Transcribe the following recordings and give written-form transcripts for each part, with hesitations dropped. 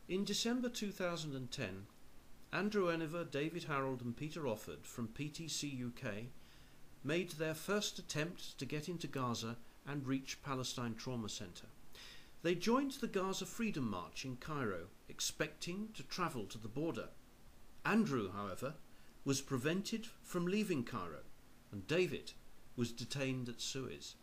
In December 2010, Andrew Eniver, David Harold and Peter Offord from PTC UK made their first attempt to get into Gaza and reach Palestine Trauma Centre. They joined the Gaza Freedom March in Cairo, expecting to travel to the border. Andrew, however, was prevented from leaving Cairo, and David was detained at Suez.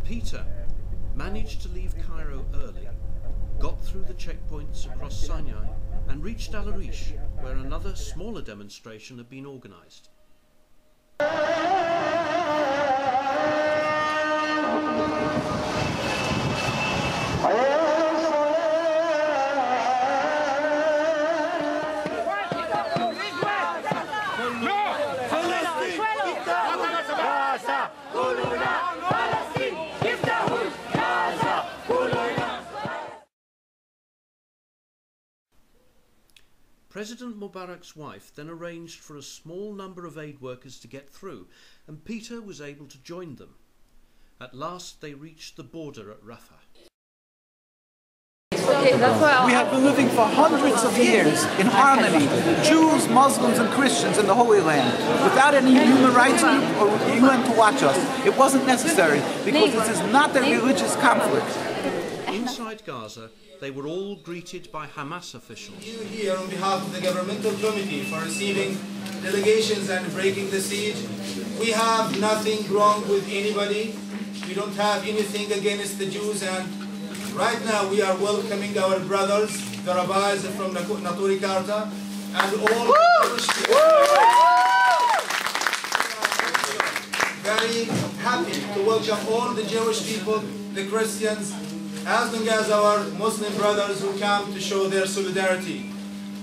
Peter managed to leave Cairo early, got through the checkpoints across Sinai and reached Al Arish, where another smaller demonstration had been organised. President Mubarak's wife then arranged for a small number of aid workers to get through, and Peter was able to join them. At last they reached the border at Rafah. We have been living for hundreds of years in harmony, Jews, Muslims and Christians in the Holy Land, without any human rights group or UN to watch us. It wasn't necessary because this is not a religious conflict. Inside Gaza, they were all greeted by Hamas officials. You here on behalf of the governmental committee for receiving delegations and breaking the siege. We have nothing wrong with anybody. We don't have anything against the Jews, and right now we are welcoming our brothers, the rabbis from Naturi Karta, and all Jewish people. Very happy to welcome all the Jewish people, the Christians, as long as our Muslim brothers who come to show their solidarity.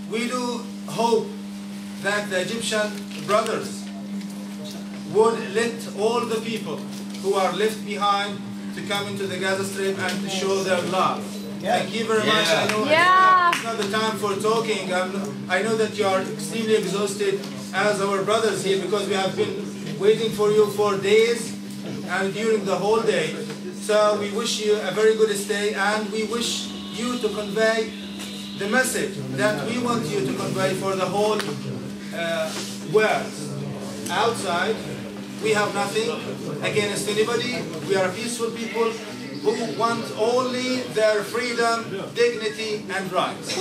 We do hope that the Egyptian brothers would let all the people who are left behind to come into the Gaza Strip and to show their love. Thank you very much. I know it's not the time for talking. I know that you are extremely exhausted as our brothers here, because we have been waiting for you for days and during the whole day. So we wish you a very good stay, and we wish you to convey the message that we want you to convey for the whole world. Outside, we have nothing against anybody. We are peaceful people who want only their freedom, dignity, and rights.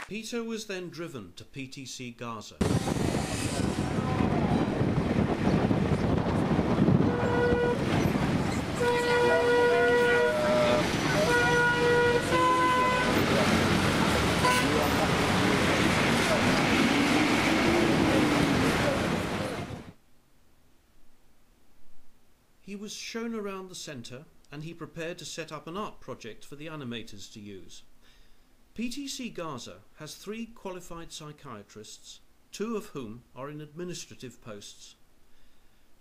Peter was then driven to PTC Gaza. He was shown around the centre, and he prepared to set up an art project for the animators to use. PTC Gaza has 3 qualified psychiatrists, 2 of whom are in administrative posts.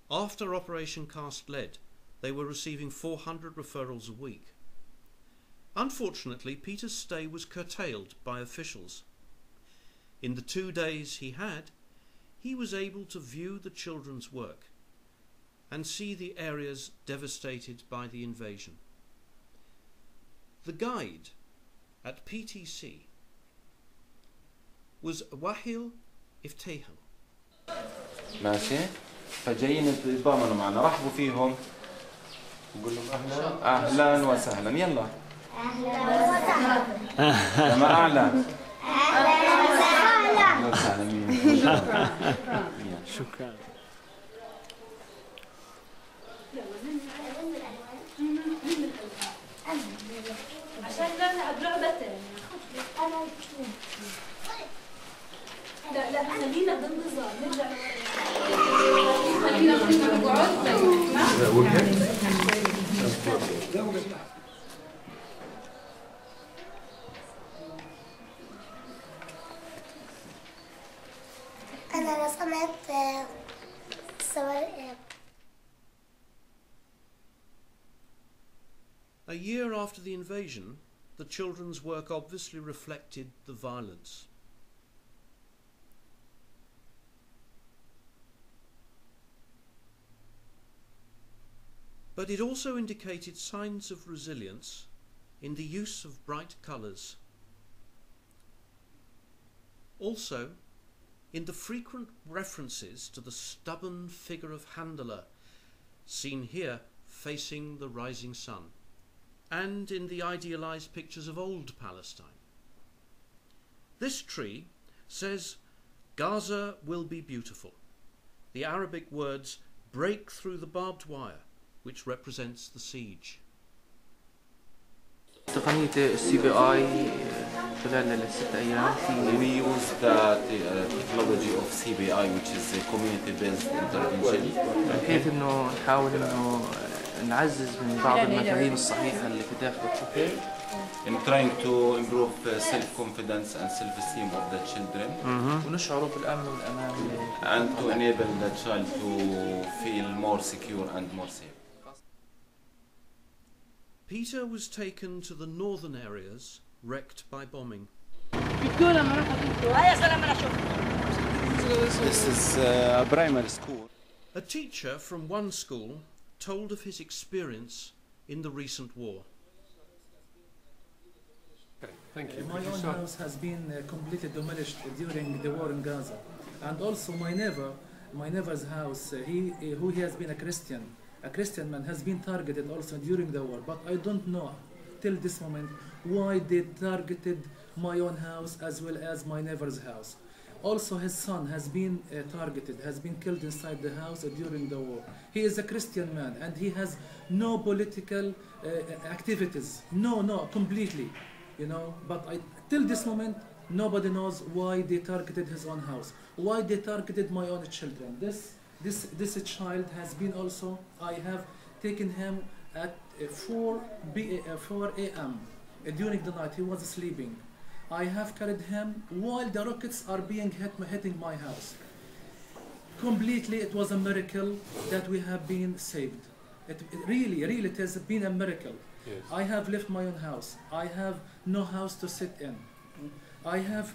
After Operation Cast Lead, they were receiving 400 referrals a week. Unfortunately, Peter's stay was curtailed by officials. In the 2 days he had, he was able to view the children's work and see the areas devastated by the invasion. The guide at PTC was Wahil Iftehel. ماشي فجايين يتضامنوا معنا رحبوا فيهم نقول لهم اهلا وسهلا يلا اهلا وسهلا لما اعلى اهلا وسهلا شكرا. عشان نلعب لعبة لا خلينا بالنظام نرجع أنا رسمت صور. A year after the invasion, the children's work obviously reflected the violence. But it also indicated signs of resilience in the use of bright colours. Also, in the frequent references to the stubborn figure of Handala, seen here facing the rising sun, and in the idealised pictures of old Palestine. This tree says, Gaza will be beautiful. The Arabic words break through the barbed wire, which represents the siege. تقنية CBI خلال ال6 أيام We use the technology of CBI, which is a community-based intervention. بحيث إنه نحاول إنه نعزز من بعض المفاهيم الصحيحة اللي في داخل الطفل. In trying to improve self-confidence and self-esteem of the children. ونشعروا بالأمن والأمان. And to enable the child to feel more secure and more safe. Peter was taken to the northern areas wrecked by bombing. This is a primary school. A teacher from one school told of his experience in the recent war. Thank you. My own house has been completely demolished during the war in Gaza, and also my neighbor's house. He has been a Christian man, has been targeted also during the war. But I don't know till this moment why they targeted my own house as well as my neighbor's house. Also, his son has been targeted, has been killed inside the house during the war. He is a Christian man and he has no political activities. No, completely. You know, but till this moment, nobody knows why they targeted his own house, why they targeted my own children. This child has been also, I have taken him at 4 a.m. During the night. He was sleeping. I have carried him while the rockets are being hitting my house. Completely, it was a miracle that we have been saved. It really, it has been a miracle. Yes. I have left my own house. I have no house to sit in. I have,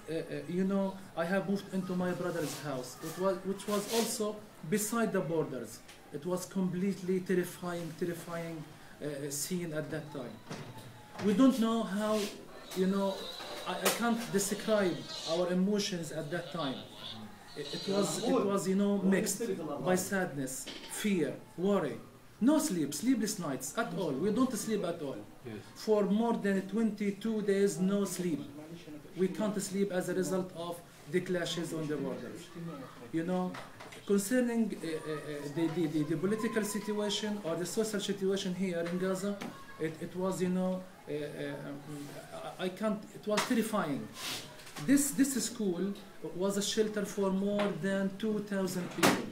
I have moved into my brother's house, which was also beside the borders. It was completely terrifying scene at that time. We don't know how, I can't describe our emotions at that time. It was, mixed by sadness, fear, worry. No sleep, sleepless nights at all. We don't sleep at all. Yes. For more than 22 days, no sleep. We can't sleep as a result of the clashes on the borders. Concerning the political situation or the social situation here in Gaza, it was, it was terrifying. This school was a shelter for more than 2,000 people.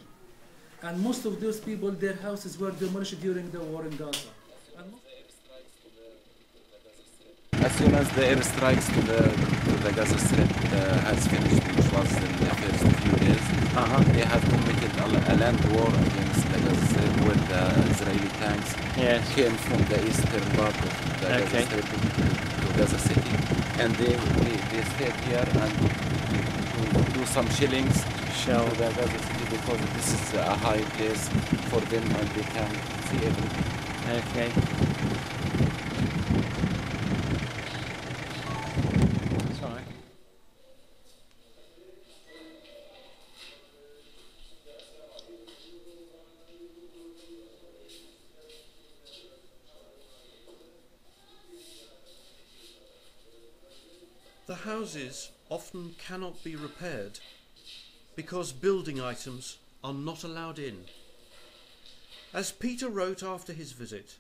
And most of those people, their houses were demolished during the war in Gaza. As soon as the airstrikes to the Gaza Strip has finished, which was in the first few days, they have committed a land war against the Gaza Strip, where the Israeli tanks came from the eastern part of the Gaza Strip to Gaza City, and they stayed here and to do some shellings to the Gaza City, because this is a high place for them and they can see everything. Okay. Sorry. The houses often cannot be repaired because building items are not allowed in. As Peter wrote after his visit,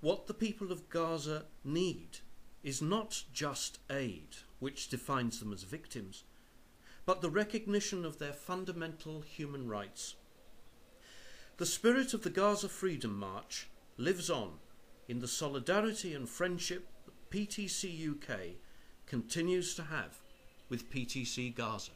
what the people of Gaza need is not just aid, which defines them as victims, but the recognition of their fundamental human rights. The spirit of the Gaza Freedom March lives on in the solidarity and friendship that PTC UK continues to have with PTC Gaza.